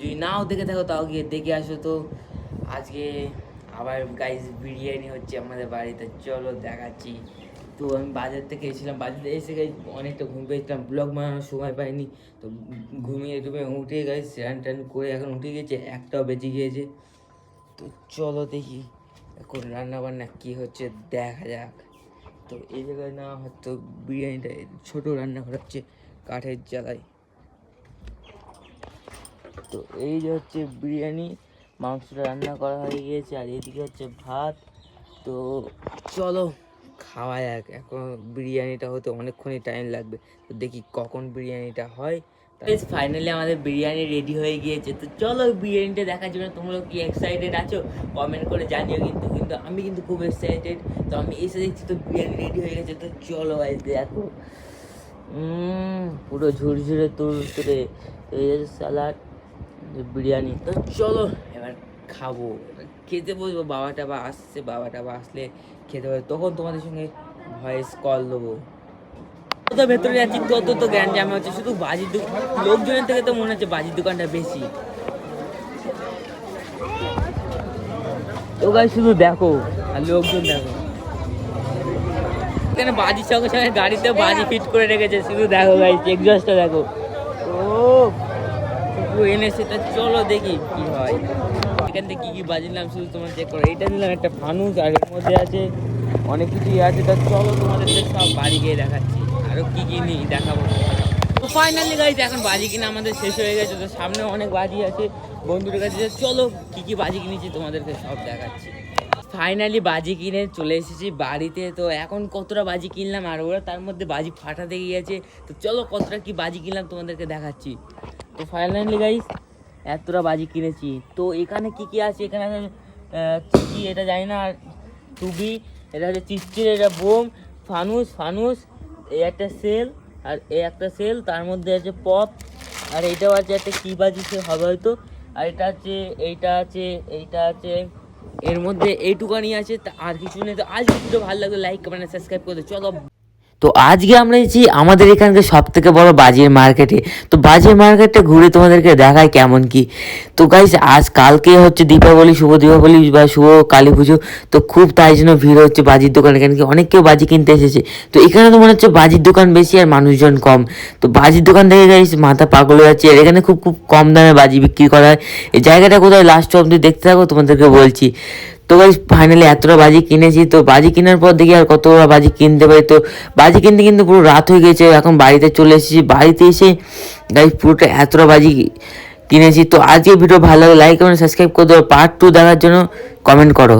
যদি নাও দেখে থাকো তাও গিয়ে দেখে আসো। তো আজকে আবার গাইস বিরিয়ানি হচ্ছে আমাদের বাড়িতে, চলো দেখাচ্ছি। তো আমি বাজার থেকে এসেছিলাম, বাজারে এসে গাইস অনেকটা ঘুম পেয়েছিলাম, ব্লগ বানানোর সময় পাইনি। তো ঘুমিয়ে টুমিয়ে উঠে গাইস স্নান টান করে এখন উঠে গেছে, একটাও বেজে গিয়েছে। তো চলো দেখি এখন রান্না বান্না কী হচ্ছে দেখা যাক। তো এই জায়গায় না হয়তো বিরিয়ানিটা ছোটো রান্নাঘর হচ্ছে কাঠের জ্বালায়। তো এই যে হচ্ছে বিরিয়ানি, মাংসটা রান্না করা হয়ে গিয়েছে, আর এদিকে হচ্ছে ভাত। তো চলো খাওয়া যাক। এখন বিরিয়ানিটা হতে অনেকক্ষণই টাইম লাগবে, তো দেখি কখন বিরিয়ানিটা হয়। ফাইনালি আমাদের বিরিয়ানি রেডি হয়ে গিয়েছে। তো চলো বিরিয়ানিটা দেখার জন্য তোমরা কি এক্সাইটেড আছো কমেন্ট করে জানিও। কিন্তু কিন্তু আমি কিন্তু খুব এক্সাইটেড। তো আমি এসে দেখছি তো বিরিয়ানি রেডি হয়ে গেছে। তো চলো ভাই দেখো, পুরো ঝুরঝুরে তুলতুলে এই যে স্যালাড বিরিয়ানি। তো চলো এবার খাবো, খেতে বসবো। বাবাটা বা আসছে, বাবাটা বা আসলে খেতে হবে, তখন তোমাদের সঙ্গে ভয়েস কল দেবো। যত ভেতরে যাচ্ছি তত তো গ্যাঞ্জামে হচ্ছে, শুধু বাজির দোকান, লোকজনের থেকে তো মনে হচ্ছে বাজির দোকানটা বেশি। তো গাই শুধু দেখো আর লোকজন দেখো, এখানে বাজির সঙ্গে সঙ্গে গাড়িতে বাজি ফিট করে রেখেছে, শুধু দেখো গাই এক্সস্টটা দেখো। ও এনেছে, তা চলো দেখি কি হয়। এখান থেকে কী কী বাজিলাম শুধু তোমার চেক করো। এইটা নিলাম একটা ফানুস, আর এর মধ্যে আছে অনেক কিছুই আছে। তা চলো তোমাদেরকে সব বাড়ি গিয়ে দেখাচ্ছি, আরও কী কী নিই দেখাবো। তো ফাইনালি গাইজ এখন বাজি কিনা আমাদের শেষ হয়ে গেছে। তো সামনে অনেক বাজি আছে বন্ধুদের কাছে, চলো কী কী বাজি কিনেছি তোমাদেরকে সব দেখাচ্ছি। ফাইনালি বাজি কিনে চলে এসেছি বাড়িতে। তো এখন কতটা বাজি কিনলাম, আর ওরা তার মধ্যে বাজি ফাটাতে গিয়েছে। তো চলো কতটা কি বাজি কিনলাম তোমাদেরকে দেখাচ্ছি। তো ফাইনালি গাইজ এতটা বাজি কিনেছি। তো এখানে কি কি আছে, এখানে চিকি, এটা জানি না, আর টুবি, এটা হচ্ছে চিচির, এটা বোম, ফানুস, এই একটা সেল, আর এই একটা সেল, তার মধ্যে আছে পপ, আর এইটাও আছে একটা কী বাজি সে হবে হয়তো, আর এটা আছে, এইটা আছে, এর মধ্যে এইটুকানি আছে, আর কিছু নেই। তো আজকে ভিডিও ভালো লাগলে লাইক কমেন্ট সাবস্ক্রাইব করে চলো। তো আজকে আমরা এসেছি আমাদের এখানকার সব থেকে বড় বাজির মার্কেটে। তো বাজির মার্কেটটা ঘুরে তোমাদেরকে দেখায় কেমন কি। তো গাইস কালকে হচ্ছে দীপাবলি, শুভ দীপাবলি বা শুভ কালী পুজো। তো খুব তাই জন্য ভিড় হচ্ছে বাজির দোকানে, কেন কি অনেক কেউ বাজি কিনতে এসেছে। তো এখানে তো মনে হচ্ছে বাজির দোকান বেশি আর মানুষজন কম। তো বাজির দোকান থেকে গাইস মাথা পাগল হয়ে যাচ্ছে, আর এখানে খুব খুব কম দামে বাজি বিক্রি করা হয়। এই জায়গাটা কোথায় লাস্ট অবধি দেখতে থাকো, তোমাদেরকে বলছি। তো গাইস ফাইনালি এতটা বাজি কিনেছি। তো বাজি কেনার পর দেখি আর কতটা বাজি কিনতে পারি। তো বাজি কিনতে কিন্তু পুরো রাত হয়ে গেছে, এখন বাড়িতে চলে এসেছি। বাড়িতে এসে গাইস পুরোটা এতটা বাজি কিনেছি। তো আজকে ভিডিও ভালো লাগে লাইক এবং সাবস্ক্রাইব করে দেবো, পার্ট 2 দেখার জন্য কমেন্ট করো।